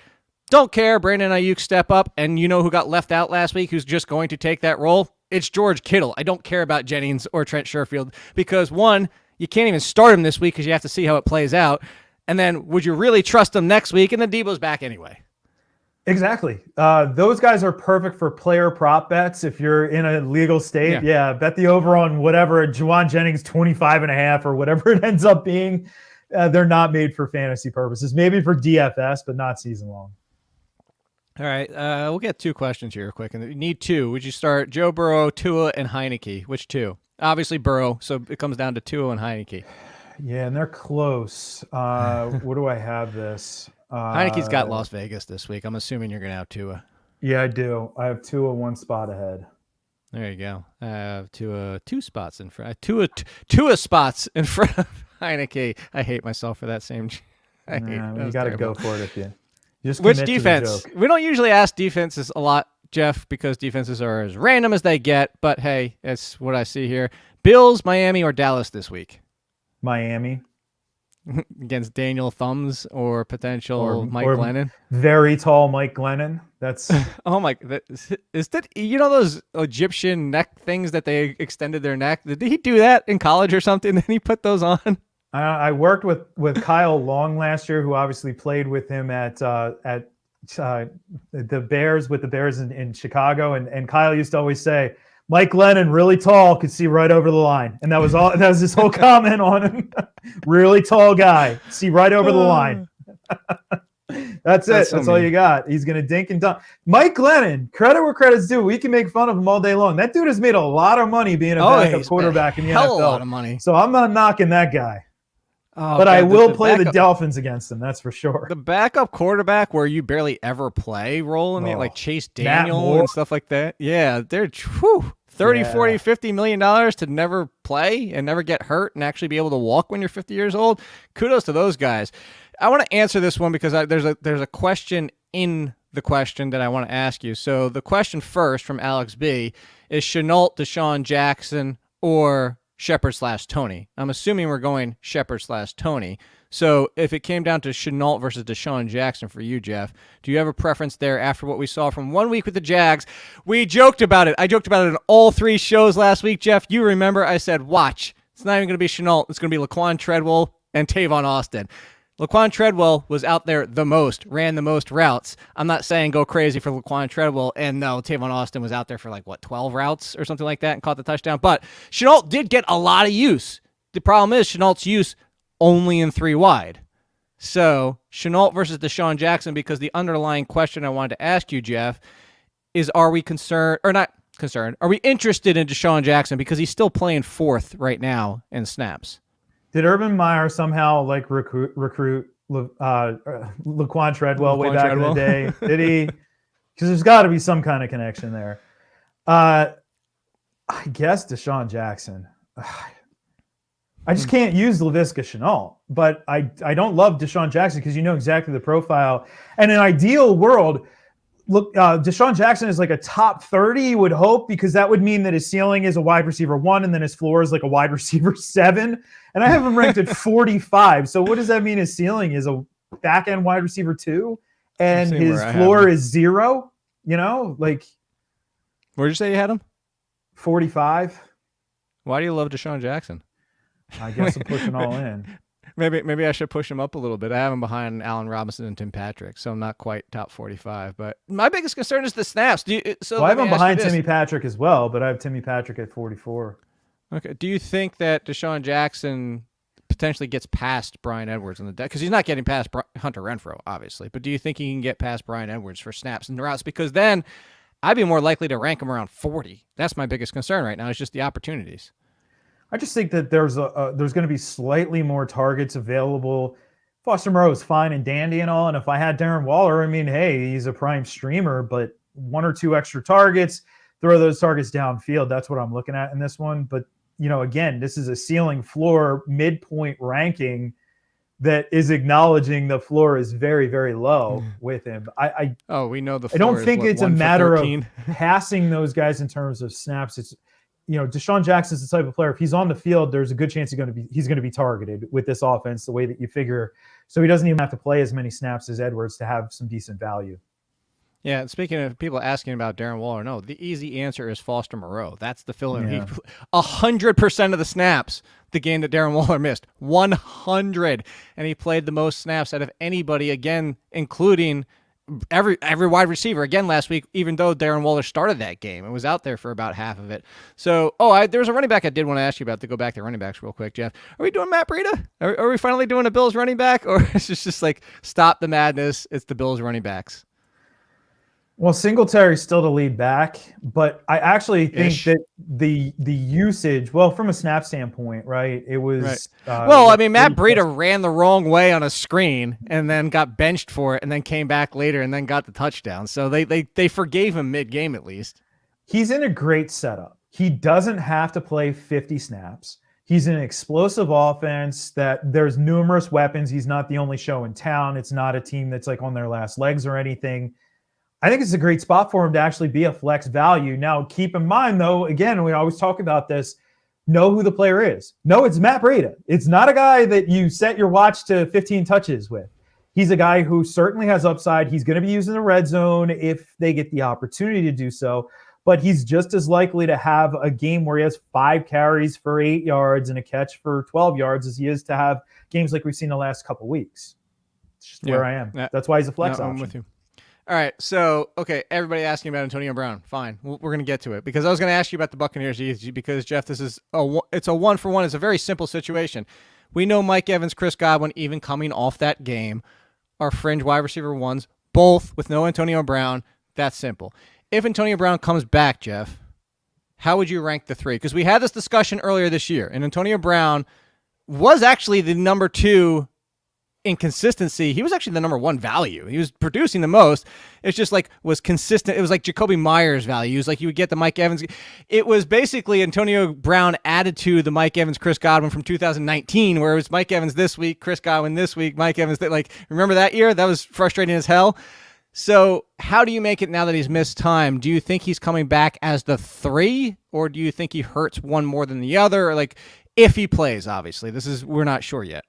Don't care. Brandon Ayuk step up. And you know who got left out last week who's just going to take that role? It's George Kittle. I don't care about Jennings or Trent Sherfield because, one, you can't even start him this week because you have to see how it plays out. And then would you really trust him next week? And then Deebo's back anyway. Exactly. Those guys are perfect for player prop bets. If you're in a legal state, bet the over on whatever Juwan Jennings 25.5 or whatever it ends up being. They're not made for fantasy purposes. Maybe for DFS, but not season long. All right. We'll get two questions here quick. And you need two. Would you start Joe Burrow, Tua, and Heineke? Which two? Obviously Burrow, so it comes down to Tua and Heineke. Yeah, and they're close. What do I have this? Heineke's got Las Vegas this week. I'm assuming you're going to have Tua. Yeah, I do. I have Tua one spot ahead. There you go. I have Tua two spots in front. Tua spots in front of Heineke. I hate myself for that same. You got to go for it if you just Which commit to the defense? joke. We don't usually ask defenses a lot, Jeff, because defenses are as random as they get. But hey, it's what I see here. Bills, Miami, or Dallas this week? Miami. Against Daniel Thumbs or potential Mike Glennon? Very tall Mike Glennon. That's oh my! Is that those Egyptian neck things that they extended their neck? Did he do that in college or something? Then he put those on. I worked with Kyle Long last year, who obviously played with him at the Bears in Chicago, and Kyle used to always say, Mike Glennon, really tall, could see right over the line. And that was all. That was his whole comment on him. Really tall guy, see right over the line. That's it. That's all you got. He's going to dink and dunk. Mike Glennon, credit where credit's due. We can make fun of him all day long. That dude has made a lot of money being a backup quarterback in the NFL. A lot of money. So I'm not knocking that guy. But I will play the Dolphins against him. That's for sure. The backup quarterback where you barely ever play role in it, like Chase Daniel and stuff like that. Yeah, they're 30, 40, $50 million to never play and never get hurt and actually be able to walk when you're 50 years old. Kudos to those guys. I want to answer this one because there's a question in the question that I want to ask you. So the question first from Alex B is Shenault, Desean Jackson, or Shepard/Tony. I'm assuming we're going Shepard/Tony. So if it came down to Shenault versus Desean Jackson for you, Jeff, do you have a preference there after what we saw from 1 week with the Jags? We joked about it. I joked about it in all three shows last week, Jeff. You remember I said, watch. It's not even going to be Shenault. It's going to be Laquan Treadwell and Tavon Austin. Laquan Treadwell was out there the most, ran the most routes. I'm not saying go crazy for Laquan Treadwell, and no, Tavon Austin was out there for 12 routes or something like that and caught the touchdown. But Shenault did get a lot of use. The problem is Shenault's use only in 3 wide. So Shenault versus Desean Jackson, because the underlying question I wanted to ask you, Jeff, is are we concerned, or not concerned, are we interested in Desean Jackson because he's still playing 4th right now in snaps? Did Urban Meyer somehow recruit Laquan Treadwell way back in the day? Did he? Because there's got to be some kind of connection there. I guess Desean Jackson. I just can't use Laviska Shenault, but I don't love Desean Jackson because you know exactly the profile. And in an ideal world, look, Desean Jackson is like a top 30, you would hope, because that would mean that his ceiling is a wide receiver 1 and then his floor is like a wide receiver 7. And I have him ranked at 45. So what does that mean? His ceiling is a back end wide receiver 2 and his floor is 0, where'd you say you had him? 45. Why do you love Desean Jackson? I guess I'm pushing all in. Maybe I should push him up a little bit. I have him behind Allen Robinson and Tim Patrick, so I'm not quite top 45. But my biggest concern is the snaps. I have him behind Timmy Patrick as well, but I have Timmy Patrick at 44. Okay. Do you think that Desean Jackson potentially gets past Brian Edwards in the deck? Because he's not getting past Hunter Renfrow, obviously. But do you think he can get past Brian Edwards for snaps and routes? Because then I'd be more likely to rank him around 40. That's my biggest concern right now, is just the opportunities. I just think that there's going to be slightly more targets available. Foster Moreau is fine and dandy and all, and if I had Darren Waller, I mean, hey, he's a prime streamer, but 1 or 2 extra targets, throw those targets downfield. That's what I'm looking at in this one. But, again, this is a ceiling floor midpoint ranking that is acknowledging the floor is very, very low with him. We know the floor. I don't think it's a matter of 13? passing those guys in terms of snaps. It's, Desean Jackson's the type of player, if he's on the field, there's a good chance he's going to be targeted with this offense, the way that you figure. So he doesn't even have to play as many snaps as Edwards to have some decent value. Yeah, and speaking of people asking about Darren Waller, no, the easy answer is Foster Moreau. That's the fill-in. Yeah. 100% of the snaps, the game that Darren Waller missed, 100, and he played the most snaps out of anybody, again, including every wide receiver again last week, even though Darren Waller started that game and was out there for about half of it. So, there was a running back I did want to ask you about, to go back to running backs real quick, Jeff. Are we doing Matt Breida? Are we finally doing a Bills running back? Or is it just like, stop the madness, it's the Bills running backs? Well, Singletary's still the lead back, but I actually think that the usage, well, from a snap standpoint, right, it was... Right. Matt Breida ran the wrong way on a screen and then got benched for it and then came back later and then got the touchdown. So they forgave him mid-game at least. He's in a great setup. He doesn't have to play 50 snaps. He's in an explosive offense that there's numerous weapons. He's not the only show in town. It's not a team that's like on their last legs or anything. I think it's a great spot for him to actually be a flex value. Now, keep in mind, though, again, we always talk about this, know who the player is. No, it's Matt Breida. It's not a guy that you set your watch to 15 touches with. He's a guy who certainly has upside. He's going to be using the red zone if they get the opportunity to do so, but he's just as likely to have a game where he has 5 carries for 8 yards and a catch for 12 yards as he is to have games like we've seen the last couple weeks. It's just where I am. That's why he's a flex option. I'm with you. All right, so, everybody asking about Antonio Brown. Fine, we're going to get to it, because I was going to ask you about the Buccaneers, because, Jeff, this is it's a one-for-one. It's a very simple situation. We know Mike Evans, Chris Godwin, even coming off that game, are fringe wide receiver ones, both with no Antonio Brown. That's simple. If Antonio Brown comes back, Jeff, how would you rank the 3? Because we had this discussion earlier this year, and Antonio Brown was actually the number 2 in consistency. He was actually the number 1 value. He was producing the most. It's just was consistent. It was like Jacoby Myers value. It was like you would get the Mike Evans. It was basically Antonio Brown added to the Mike Evans, Chris Godwin from 2019, where it was Mike Evans this week, Chris Godwin this week, Mike Evans. Remember that year? That was frustrating as hell. So how do you make it now that he's missed time? Do you think he's coming back as the 3, or do you think he hurts one more than the other? Or if he plays, obviously, we're not sure yet.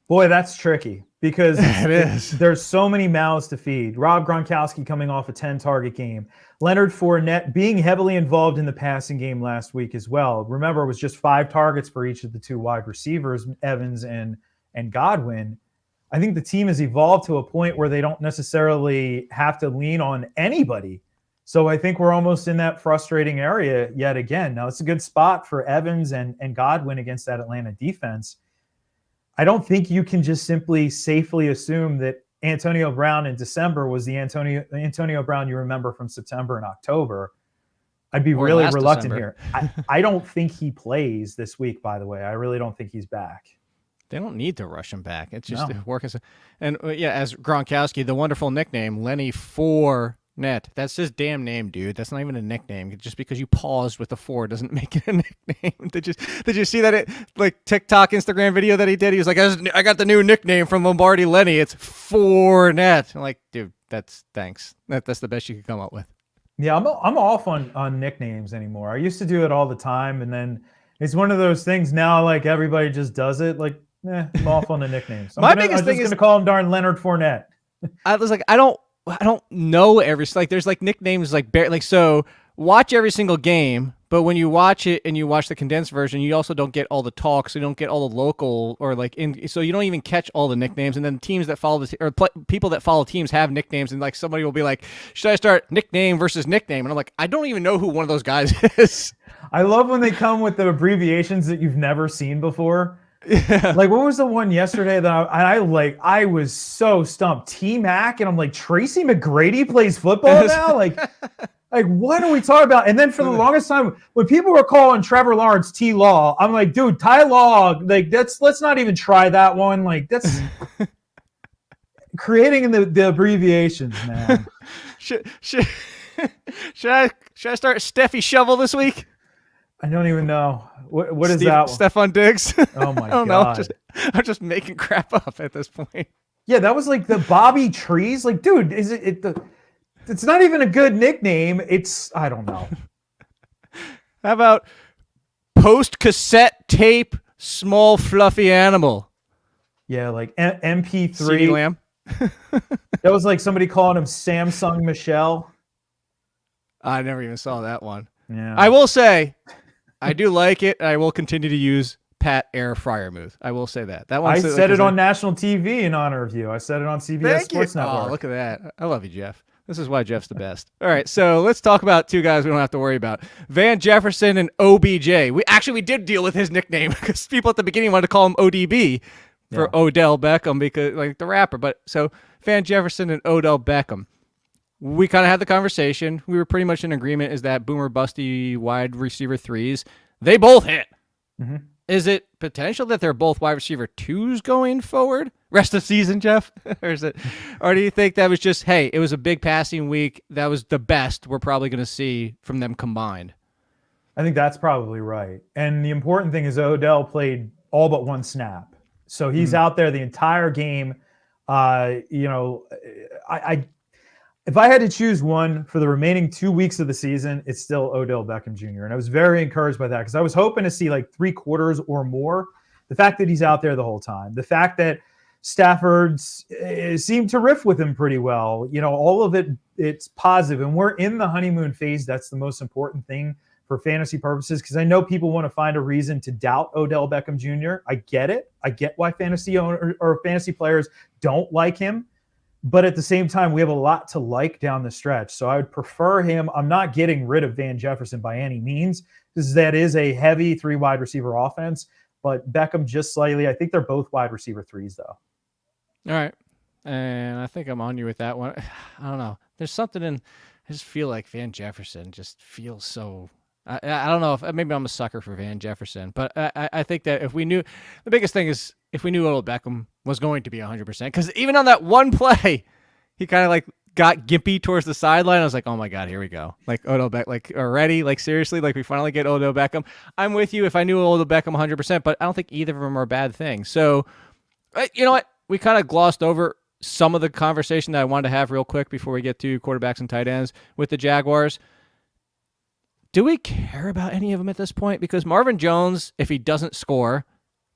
Boy, that's tricky, because it is. There's so many mouths to feed. Rob Gronkowski coming off a 10-target game. Leonard Fournette being heavily involved in the passing game last week as well. Remember, it was just 5 targets for each of the 2 wide receivers, Evans and Godwin. I think the team has evolved to a point where they don't necessarily have to lean on anybody. So I think we're almost in that frustrating area yet again. Now, it's a good spot for Evans and Godwin against that Atlanta defense. I don't think you can just simply safely assume that Antonio Brown in December was the Antonio Brown you remember from September and October. I'd be really reluctant here. I don't think he plays this week, by the way. I really don't think he's back. They don't need to rush him back. It's just working. And as Gronkowski, the wonderful nickname, Lenny Fournette. That's his damn name, dude. That's not even a nickname. Just because you paused with the 4 doesn't make it a nickname. Did you see that TikTok, Instagram video that he did? He was like, I got the new nickname from Lombardi Lenny. It's Fournette. I'm like, dude, thanks. That's the best you could come up with. Yeah, I'm off on nicknames anymore. I used to do it all the time, and then it's one of those things now. Everybody just does it. I'm off on the nicknames. I'm just going to call him darn Leonard Fournette. I was like, I don't know there's nicknames so watch every single game, but when you watch it and you watch the condensed version, you also don't get all the talk, so you don't get all the local so you don't even catch all the nicknames. And then teams that follow people that follow teams have nicknames, and somebody will be like, should I start nickname versus nickname? And I'm like, I don't even know who one of those guys is. I love when they come with the abbreviations that you've never seen before. Like, what was the one yesterday that I was so stumped? T-Mac, and I'm like, Tracy McGrady plays football now? Like, what are we talking about? And then for the longest time, when people were calling Trevor Lawrence T-Law, I'm like, dude, Ty Law, like, let's not even try that one. Like, that's creating the abbreviations, man. should I start Steffi Shovel this week? I don't even know. What is that one? Stephon Diggs. Oh my I don't God. know. I'm just making crap up at this point. Yeah, that was like the Bobby Trees. Like, dude, it's not even a good nickname. I don't know. How about post cassette tape small fluffy animal? Yeah, like MP3. CeeDee Lamb. That was like somebody calling him Samsung Michelle. I never even saw that one. Yeah. I will say, I do like it. And I will continue to use Pat Air Fryermuth. I will say that. I said it on national TV in honor of you. I said it on CBS Sports Network. Oh, look at that. I love you, Jeff. This is why Jeff's the best. All right, so let's talk about two guys we don't have to worry about. Van Jefferson and OBJ. We did deal with his nickname because people at the beginning wanted to call him ODB for Odell Beckham because like the rapper. But so Van Jefferson and Odell Beckham. We kind of had the conversation. We were pretty much in agreement is that boomer busty wide receiver threes. They both hit. Mm-hmm. Is it potential that they're both wide receiver twos going forward? Rest of the season, Jeff? Or do you think that was just, hey, it was a big passing week. That was the best we're probably going to see from them combined? I think that's probably right. And the important thing is Odell played all but one snap. So he's out there the entire game. If I had to choose one for the remaining 2 weeks of the season, it's still Odell Beckham Jr. And I was very encouraged by that because I was hoping to see like 3/4 or more. The fact that he's out there the whole time, the fact that Stafford's seemed to riff with him pretty well, all of it, it's positive. And we're in the honeymoon phase. That's the most important thing for fantasy purposes because I know people want to find a reason to doubt Odell Beckham Jr. I get it. I get why fantasy owners or fantasy players don't like him. But at the same time, we have a lot to like down the stretch. So I would prefer him. I'm not getting rid of Van Jefferson by any means because that is a heavy 3 wide receiver offense. But Beckham just slightly. I think they're both wide receiver threes, though. All right. And I think I'm on you with that one. I don't know. There's something I just feel like Van Jefferson just feels so... I don't know if maybe I'm a sucker for Van Jefferson, but I think that if we knew... The biggest thing is if we knew Odell Beckham was going to be 100%, because even on that one play, he kind of like got gimpy towards the sideline. I was like, oh my God, here we go. Like Odell Beckham, like already, like seriously, like we finally get Odell Beckham. I'm with you if I knew Odell Beckham 100%, but I don't think either of them are bad things. So, you know what? We kind of glossed over some of the conversation that I wanted to have real quick before we get to quarterbacks and tight ends with the Jaguars. Do we care about any of them at this point? Because Marvin Jones, if he doesn't score,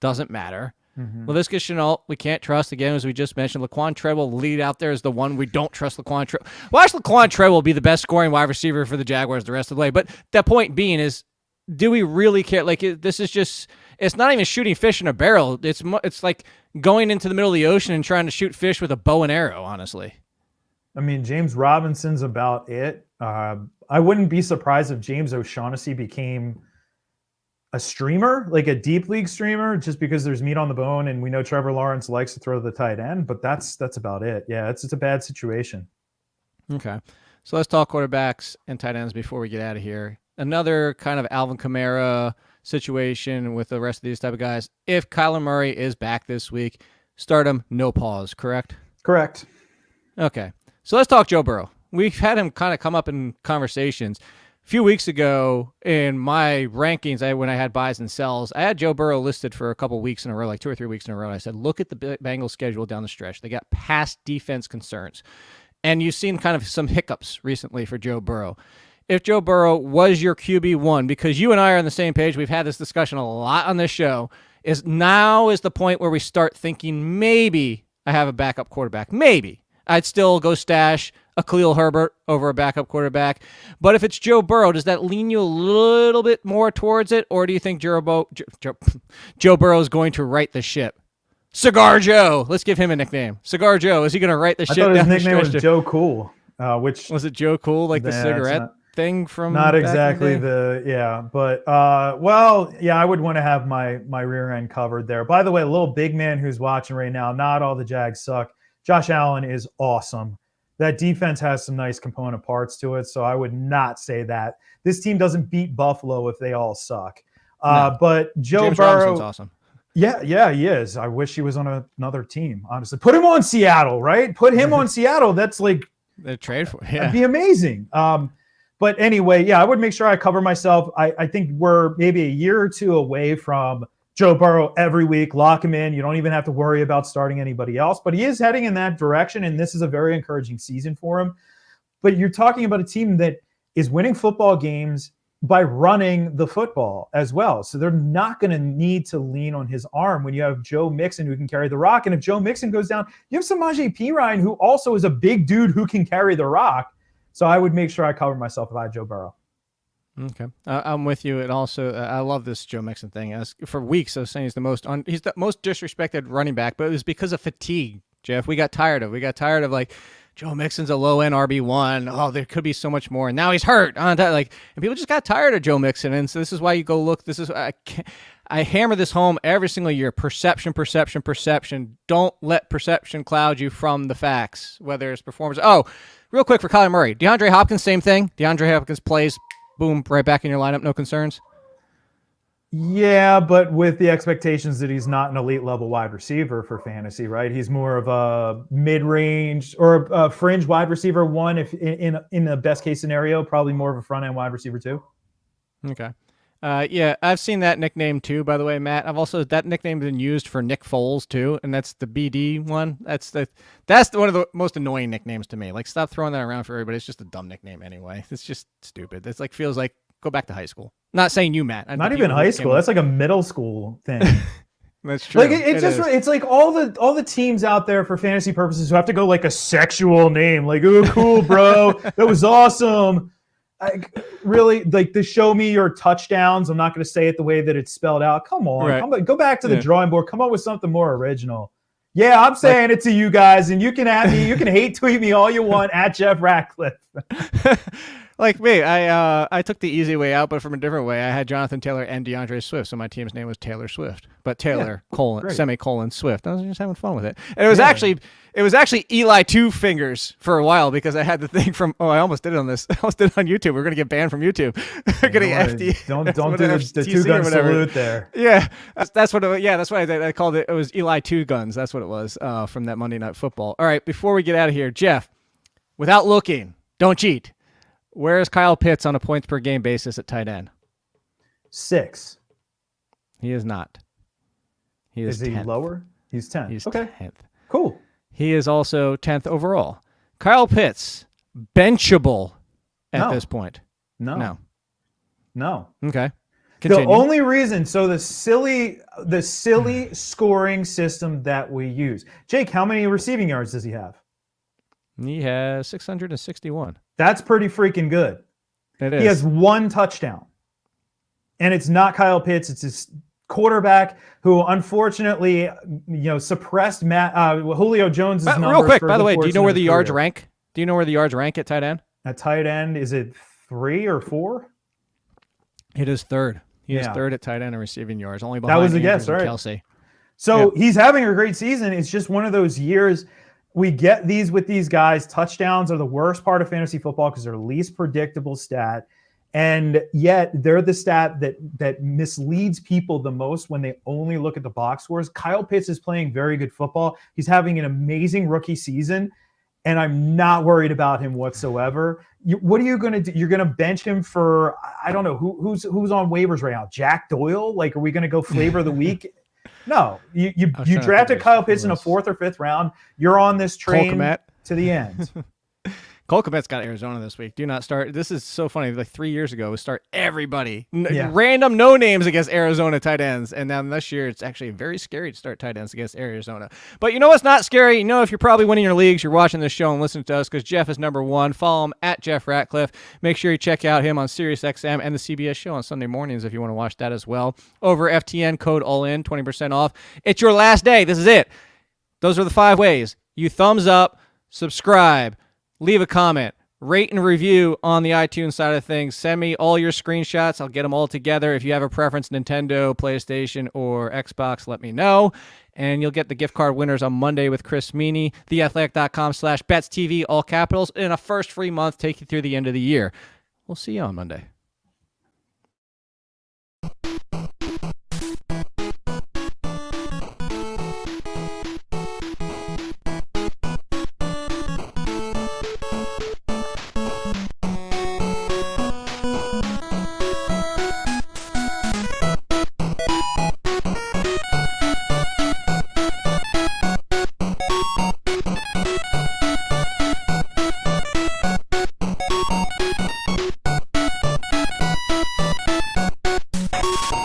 doesn't matter. Laviska Shenault, we can't trust. Again, as we just mentioned, Laquan Treadwell lead out there is the one we don't trust. Laquan Treadwell. Watch Laquan Treadwell be the best scoring wide receiver for the Jaguars the rest of the way. But the point being is, do we really care? Like, this is just, it's not even shooting fish in a barrel. It's like going into the middle of the ocean and trying to shoot fish with a bow and arrow, honestly. I mean, James Robinson's about it. I wouldn't be surprised if James O'Shaughnessy became a streamer, like a deep league streamer, just because there's meat on the bone, and we know Trevor Lawrence likes to throw the tight end, but that's about it. Yeah, it's a bad situation. Okay, so let's talk quarterbacks and tight ends before we get out of here. Another kind of Alvin Kamara situation with the rest of these type of guys. If Kyler Murray is back this week, start him, no pause, correct? Correct. Okay, so let's talk Joe Burrow. We've had him kind of come up in conversations. A few weeks ago in my rankings, when I had buys and sells, I had Joe Burrow listed for a couple weeks in a row, like 2 or 3 weeks in a row. I said, look at the Bengals schedule down the stretch. They got past defense concerns. And you've seen kind of some hiccups recently for Joe Burrow. If Joe Burrow was your QB1, because you and I are on the same page, we've had this discussion a lot on this show, is now is the point where we start thinking maybe I have a backup quarterback. Maybe. I'd still go stash a Khalil Herbert over a backup quarterback. But if it's Joe Burrow, does that lean you a little bit more towards it? Or do you think Joe Burrow is going to right the ship? Cigar Joe. Let's give him a nickname. Cigar Joe. Is he going to right the ship? I thought his nickname was Joe Cool. Which was it Joe Cool, like the cigarette thing from not back in exactly the but I would want to have my rear end covered there. By the way, a little big man who's watching right now, not all the Jags suck. Josh Allen is awesome. That defense has some nice component parts to it, so I would not say that. This team doesn't beat Buffalo if they all suck. No. But Joe James Burrow, Robinson's awesome. Yeah, he is. I wish he was on another team, honestly. Put him on Seattle, right? Put him on Seattle. That's like the trade for that'd be amazing. But anyway, I would make sure I cover myself. I think we're maybe a year or two away from Joe Burrow every week. Lock him in. You don't even have to worry about starting anybody else. But he is heading in that direction, and this is a very encouraging season for him. But you're talking about a team that is winning football games by running the football as well. So they're not going to need to lean on his arm when you have Joe Mixon who can carry the rock. And if Joe Mixon goes down, you have Samaje Perine who also is a big dude who can carry the rock. So I would make sure I cover myself if I had Joe Burrow. Okay, I'm with you. And also, I love this Joe Mixon thing. As for weeks, I was saying he's the most disrespected running back, but it was because of fatigue. Jeff, we got tired of like Joe Mixon's a low end RB1. Oh, there could be so much more. And now he's hurt. And people just got tired of Joe Mixon. And so this is why you go look. I hammer this home every single year. Perception. Don't let perception cloud you from the facts, whether it's performance. Oh, real quick for Kyler Murray. DeAndre Hopkins, same thing. DeAndre Hopkins plays, boom, right back in your lineup. No concerns. Yeah, but with the expectations that he's not an elite level wide receiver for fantasy, right? He's more of a mid-range or a fringe wide receiver one. If in the best case scenario, probably more of a front end wide receiver two. Okay. Yeah, I've seen that nickname too, by the way, Matt. That nickname's been used for Nick Foles too, and that's the BD one. That's one of the most annoying nicknames to me. Like, stop throwing that around for everybody. It's just a dumb nickname anyway. It's just stupid. It's like, feels like go back to high school. Not saying you, Matt. Not even high school. That's like a middle school thing. That's true. Like it's like all the teams out there for fantasy purposes who have to go like a sexual name, like, oh, cool, bro, that was awesome. Really, like, to show me your touchdowns. I'm not going to say it the way that it's spelled out. Come on, right. Go back to the drawing board. Come up with something more original. Yeah, I'm saying it to you guys, and you can add me. You can hate tweet me all you want at Jeff Ratcliffe. Like me, I took the easy way out, but from a different way. I had Jonathan Taylor and Deandre Swift, so my team's name was Taylor Swift. But Taylor semicolon Swift. I was just having fun with it. And it was actually Eli Two Fingers for a while because I had the thing from. Oh, I almost did it on this. I almost did it on YouTube. We're gonna get banned from YouTube. We're getting FD. Don't do the two gun salute there. Yeah, that's what. That's why I called it. It was Eli Two Guns. That's what it was from that Monday Night Football. All right, before we get out of here, Jeff, without looking, don't cheat. Where is Kyle Pitts on a points per game basis at tight end? 6. He is not. Is he 10th. Lower? He's 10th. He's okay. 10th. Cool. He is also 10th overall. Kyle Pitts, benchable at this point. No. Okay. Continue. The only reason, so the silly scoring system that we use. Jake, how many receiving yards does he have? He has 661. That's pretty freaking good. It is. He has 1 touchdown. And it's not Kyle Pitts. It's his quarterback who unfortunately, suppressed Julio Jones' numbers. Real quick, by the way, do you know where the yards rank? Do you know where the yards rank at tight end? At tight end, is it 3 or 4? It is 3rd. He is 3rd at tight end in receiving yards, only behind that was a guess, right? Kelsey. So he's having a great season. It's just one of those years. We get these with these guys. Touchdowns are the worst part of fantasy football because they're the least predictable stat. And yet they're the stat that misleads people the most when they only look at the box scores. Kyle Pitts is playing very good football. He's having an amazing rookie season, and I'm not worried about him whatsoever. What are you going to do? You're going to bench him for, I don't know, who's on waivers right now? Jack Doyle? Like, are we going to go flavor of the week? No, you drafted Kyle Pitts in a 4th or 5th round. You're on this train to the end. Cole Kmet's got Arizona this week. Do not start. This is so funny. Like 3 years ago, we start everybody. Random no names against Arizona tight ends. And now this year, it's actually very scary to start tight ends against Arizona. But you know what's not scary? You know, if you're probably winning your leagues, you're watching this show and listening to us because Jeff is number 1. Follow him at Jeff Ratcliffe. Make sure you check out him on SiriusXM and the CBS show on Sunday mornings if you want to watch that as well. Over FTN, code ALLIN, 20% off. It's your last day. This is it. Those are the 5 ways. You thumbs up, subscribe, leave a comment, rate and review on the iTunes side of things. Send me all your screenshots. I'll get them all together. If you have a preference, Nintendo, PlayStation, or Xbox, let me know. And you'll get the gift card winners on Monday with Chris Meany, theathletic.com/BetsTV, all capitals, and a first free month take you through the end of the year. We'll see you on Monday.